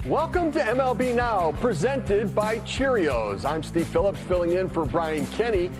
Welcome to MLB Now, presented by Cheerios. I'm Steve Phillips, filling in for Brian Kenny,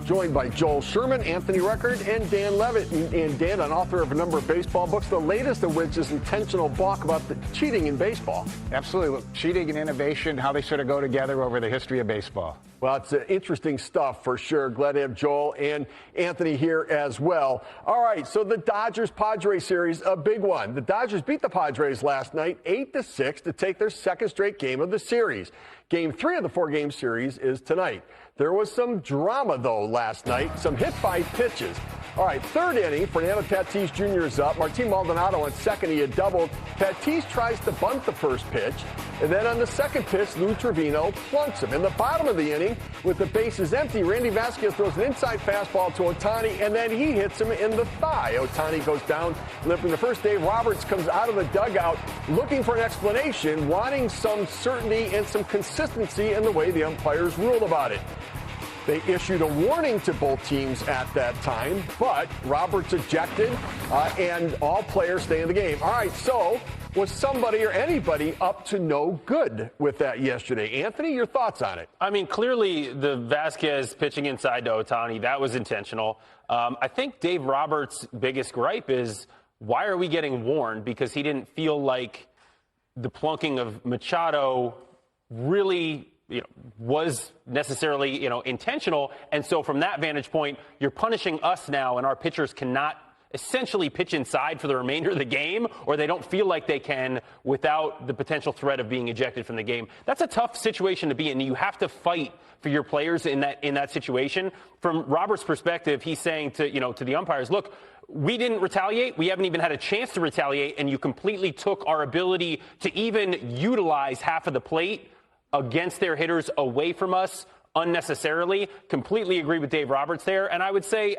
joined by Joel Sherman, Anthony Record, and Dan Levitt. And Dan, an author of a number of baseball books, the latest of which is Intentional Balk about the cheating in baseball. Absolutely. Look, cheating and innovation, how they sort of go together over the history of baseball. Well, it's interesting stuff for sure. Glad to have Joel and Anthony here as well. All right, so the Dodgers-Padres series, a big one. The Dodgers beat the Padres last night 8-6 to take their second straight game of the series. Game 3 of the 4-game series is tonight. There was some drama, though, last night, some hit-by pitches. All right, third inning, Fernando Tatis Jr. is up. Martin Maldonado on second, he had doubled. Tatis tries to bunt the first pitch, and then on the second pitch, Lou Trevino plunks him. In the bottom of the inning, with the bases empty, Randy Vasquez throws an inside fastball to Ohtani, and then he hits him in the thigh. Ohtani goes down, limping the first. Dave Roberts comes out of the dugout looking for an explanation, wanting some certainty and some consistency in the way the umpires ruled about it. They issued a warning to both teams at that time, but Roberts ejected, and all players stay in the game. All right, so was somebody or anybody up to no good with that yesterday? Anthony, your thoughts on it? I mean, clearly the Vasquez pitching inside to Ohtani, that was intentional. I think Dave Roberts' biggest gripe is, why are we getting warned? Because he didn't feel like the plunking of Machado really was necessarily, intentional. And so from that vantage point, you're punishing us now, and our pitchers cannot essentially pitch inside for the remainder of the game, or they don't feel like they can without the potential threat of being ejected from the game. That's a tough situation to be in. You have to fight for your players in that situation. From Robert's perspective, he's saying to the umpires, look, we didn't retaliate. We haven't even had a chance to retaliate, and you completely took our ability to even utilize half of the plate against their hitters away from us unnecessarily. Completely agree with Dave Roberts there. And I would say,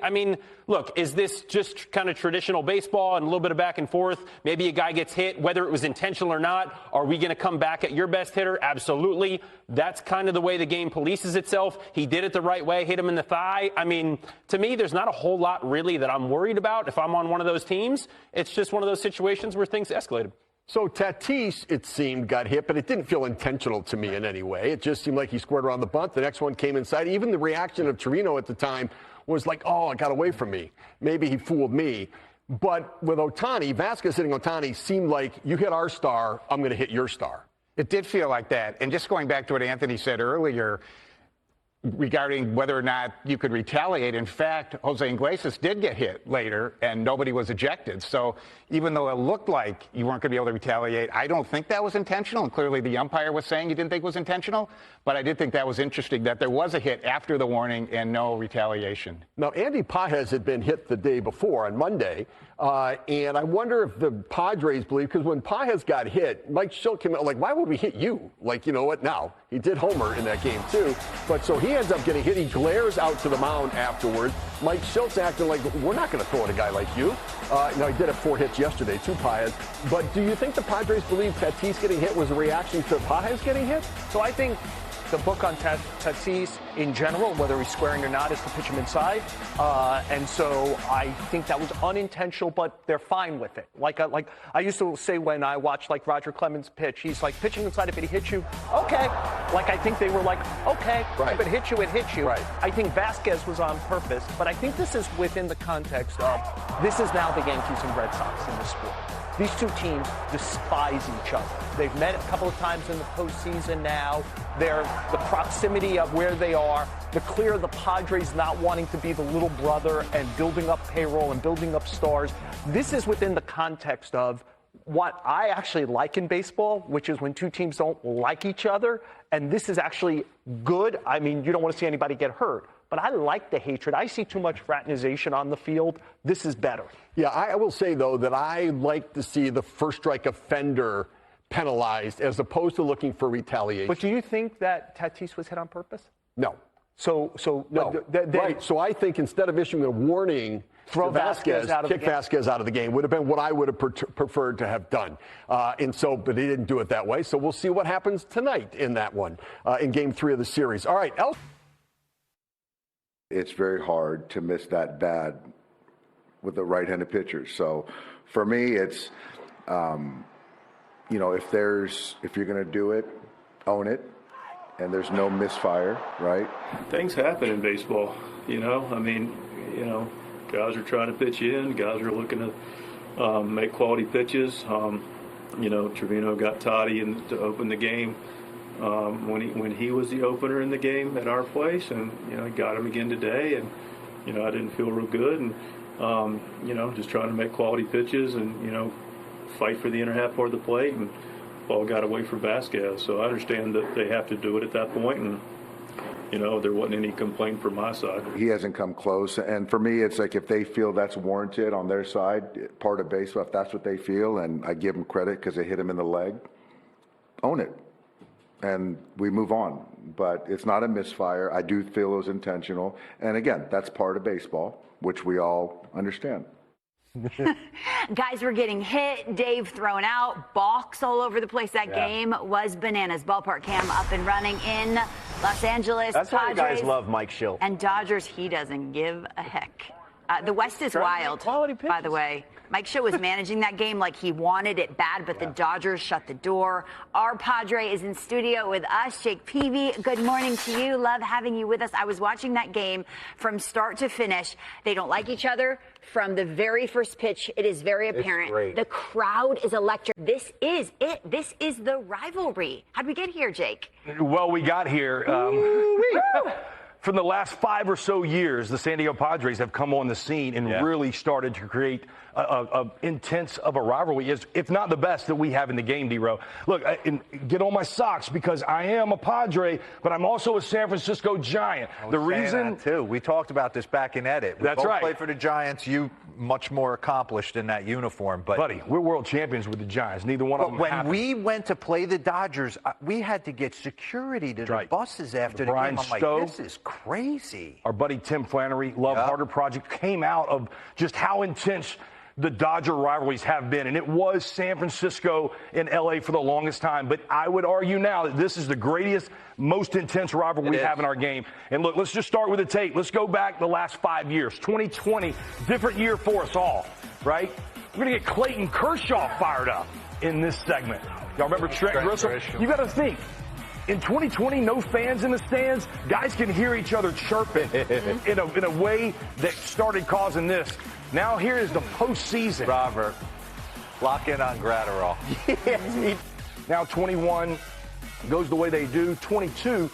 look, is this just kind of traditional baseball and a little bit of back and forth? Maybe a guy gets hit, whether it was intentional or not. Are we going to come back at your best hitter? Absolutely. That's kind of the way the game polices itself. He did it the right way, hit him in the thigh. To me, there's not a whole lot really that I'm worried about if I'm on one of those teams. It's just one of those situations where things escalated. So Tatis, it seemed, got hit, but it didn't feel intentional to me in any way. It just seemed like he squared around the bunt. The next one came inside. Even the reaction of Trevino at the time was like, oh, it got away from me. Maybe he fooled me. But with Ohtani, Vasquez hitting Ohtani seemed like, you hit our star, I'm going to hit your star. It did feel like that. And just going back to what Anthony said earlier regarding whether or not you could retaliate, in fact, Jose Iglesias did get hit later, and nobody was ejected. So even though it looked like you weren't going to be able to retaliate, I don't think that was intentional. And clearly the umpire was saying he didn't think it was intentional. But I did think that was interesting, that there was a hit after the warning and no retaliation. Now, Andy Pages had been hit the day before on Monday. And I wonder if the Padres believe, because when Pages got hit, Mike Shildt came out like, why would we hit you? Like, you know what, now, he did homer in that game too. But so he ends up getting hit. He glares out to the mound afterwards. Mike Shildt's acting like, we're not going to throw at a guy like you. Now, he did have 4 hits yesterday to Pages. But do you think the Padres believe Tatis getting hit was a reaction to Pages getting hit? So I think the book on Tatis in general, whether he's squaring or not, is to pitch him inside. And so I think that was unintentional, but they're fine with it. Like I used to say when I watched Roger Clemens pitch, he's like, pitching inside, if it hits you, okay. I think they were like, okay, right. If it hits you, it hits you. Right. I think Vasquez was on purpose, but I think this is within the context of this is now the Yankees and Red Sox in the sport. These two teams despise each other. They've met a couple of times in the postseason now. The proximity of where they are, the Padres not wanting to be the little brother and building up payroll and building up stars. This is within the context of what I actually like in baseball, which is when two teams don't like each other. And this is actually good. You don't want to see anybody get hurt. But I like the hatred. I see too much fraternization on the field. This is better. Yeah, I will say, though, that I like to see the first strike offender penalized as opposed to looking for retaliation. But do you think that Tatis was hit on purpose? No. So no. Right. So I think instead of issuing a warning, throw Vasquez out of kick Vasquez out of the game would have been what I would have preferred to have done. But he didn't do it that way. So we'll see what happens tonight in that one, in Game 3 of the series. All right. It's very hard to miss that bad with the right-handed pitchers. So for me, it's you know, if you're going to do it, own it, and there's no misfire, right? Things happen in baseball, you know. I mean, you know, guys are trying to pitch in, guys are looking to make quality pitches. You know, Trevino got Toddy to open the game when he was the opener in the game at our place, and you know, he got him again today, and you know, I didn't feel real good, and you know, just trying to make quality pitches and you know, fight for the inner half part of the plate, and ball got away from Vasquez. So I understand that they have to do it at that point, and you know, there wasn't any complaint from my side. He hasn't come close, and for me, it's like if they feel that's warranted on their side, part of baseball, if that's what they feel, and I give them credit because they hit him in the leg, own it, and we move on. But it's not a misfire. I do feel it was intentional, and again, that's part of baseball, which we all understand. Guys were getting hit, Dave thrown out, balks all over the place. That game was bananas. Ballpark cam up and running in Los Angeles. That's why you Padres guys love Mike Schill. and Dodgers, he doesn't give a heck. The West is wild, by the way. Mike Schill was managing that game like he wanted it bad, but the Dodgers shut the door. Our Padre is in studio with us, Jake Peavy. Good morning to you. Love having you with us. I was watching that game from start to finish. They don't like each other from the very first pitch. It is very apparent. The crowd is electric. This is it. This is the rivalry. How'd we get here, Jake? Well, we got here. From the last 5 or so years, the San Diego Padres have come on the scene and really started to create a intense of a rivalry, if not the best that we have in the game, D-Row. Look, get on my socks because I am a Padre, but I'm also a San Francisco Giant. The reason, too, we talked about this back in edit. We both played for the Giants. You much more accomplished in that uniform, but buddy, we're world champions with the Giants. Neither one of them. When we went to play the Dodgers, we had to get security to the buses after the game. I'm like, this is crazy. Our buddy Tim Flannery, Love Harder Project, came out of just how intense the Dodger rivalries have been, and it was San Francisco and LA for the longest time, but I would argue now that this is the greatest, most intense rivalry we have in our game. And look, let's just start with the tape. Let's go back the last 5 years. 2020, different year for us all, right? We're going to get Clayton Kershaw fired up in this segment. Y'all remember Trent Grisham? You got to think. In 2020, no fans in the stands. Guys can hear each other chirping in a way that started causing this. Now here is the postseason. Robert, lock in on Gratterall. Now 21 goes the way they do. 22,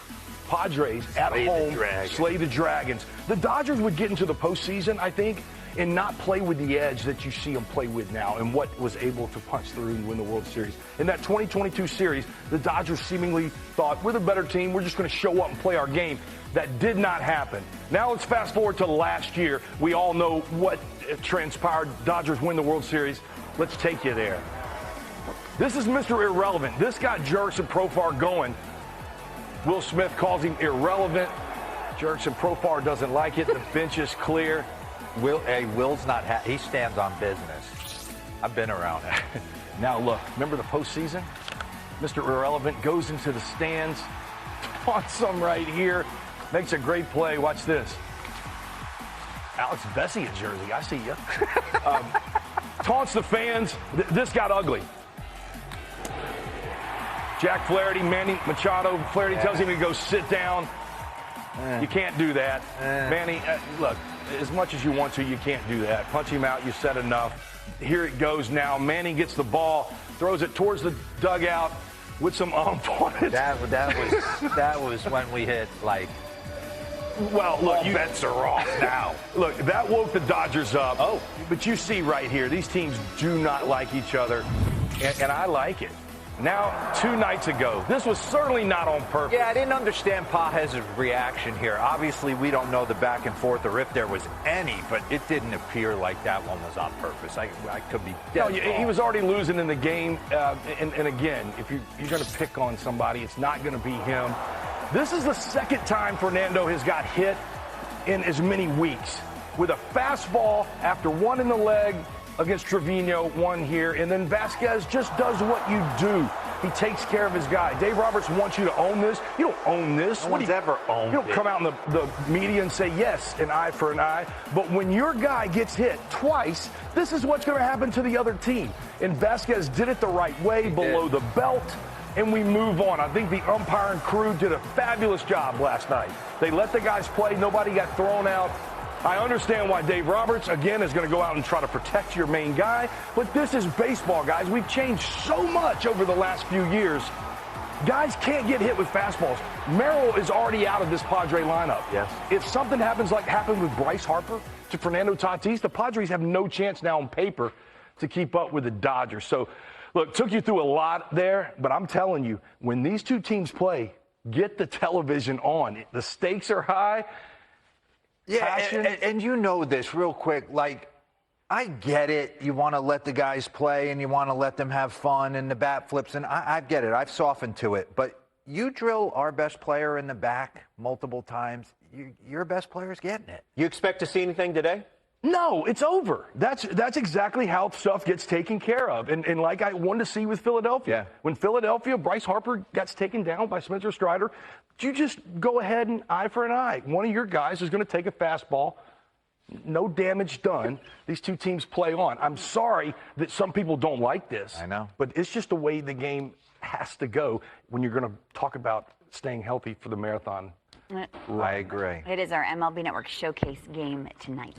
Padres at home slay the Dragons. The Dodgers would get into the postseason, I think, and not play with the edge that you see them play with now and what was able to punch through and win the World Series. In that 2022 series, the Dodgers seemingly thought, we're the better team, we're just going to show up and play our game. That did not happen. Now let's fast forward to last year. We all know what transpired. Dodgers win the World Series. Let's take you there. This is Mr. Irrelevant. This got Jerks and Profar going. Will Smith calls him irrelevant. Jerks and Profar doesn't like it. The bench is clear. Will's not he stands on business. I've been around it. Now look, remember the postseason? Mr. Irrelevant goes into the stands, taunts some right here, makes a great play. Watch this. Alex Vesia jersey, I see you. Taunts the fans. This got ugly. Jack Flaherty, Manny Machado. Flaherty tells him to go sit down. You can't do that. Manny, look, as much as you want to, you can't do that. Punch him out. You said enough. Here it goes now. Manning gets the ball, throws it towards the dugout with some ump on it. That was when we hit, like, well, look, all bets are off now. Look, that woke the Dodgers up. Oh. But you see right here, these teams do not like each other, and I like it. Now, 2 nights ago, this was certainly not on purpose. Yeah, I didn't understand Pajez's reaction here. Obviously, we don't know the back and forth or if there was any, but it didn't appear like that one was on purpose. I could be dead wrong. He was already losing in the game, and again, if you're going to pick on somebody, it's not going to be him. This is the second time Fernando has got hit in as many weeks with a fastball after one in the leg against Trevino, one here, and then Vasquez just does what you do. He takes care of his guy. Dave Roberts wants you to own this. You don't own this. No one's ever owned it. You don't come out in the media and say, yes, an eye for an eye. But when your guy gets hit twice, this is what's going to happen to the other team. And Vasquez did it the right way, below the belt, and we move on. I think the umpiring crew did a fabulous job last night. They let the guys play. Nobody got thrown out. I understand why Dave Roberts, again, is going to go out and try to protect your main guy, but this is baseball, guys. We've changed so much over the last few years. Guys can't get hit with fastballs. Merrill is already out of this Padre lineup. Yes. If something happens like happened with Bryce Harper to Fernando Tatis, the Padres have no chance now on paper to keep up with the Dodgers. So, look, took you through a lot there, but I'm telling you, when these two teams play, get the television on. The stakes are high. Yeah, and you know this real quick, like, I get it. You want to let the guys play and you want to let them have fun and the bat flips, and I get it. I've softened to it. But you drill our best player in the back multiple times, your best player's getting it. You expect to see anything today? No, it's over. That's exactly how stuff gets taken care of. And like I wanted to see with Philadelphia. Yeah. When Philadelphia, Bryce Harper gets taken down by Spencer Strider, you just go ahead and eye for an eye. One of your guys is going to take a fastball. No damage done. These two teams play on. I'm sorry that some people don't like this. I know. But it's just the way the game has to go when you're going to talk about staying healthy for the marathon. I agree. It is our MLB Network Showcase game tonight.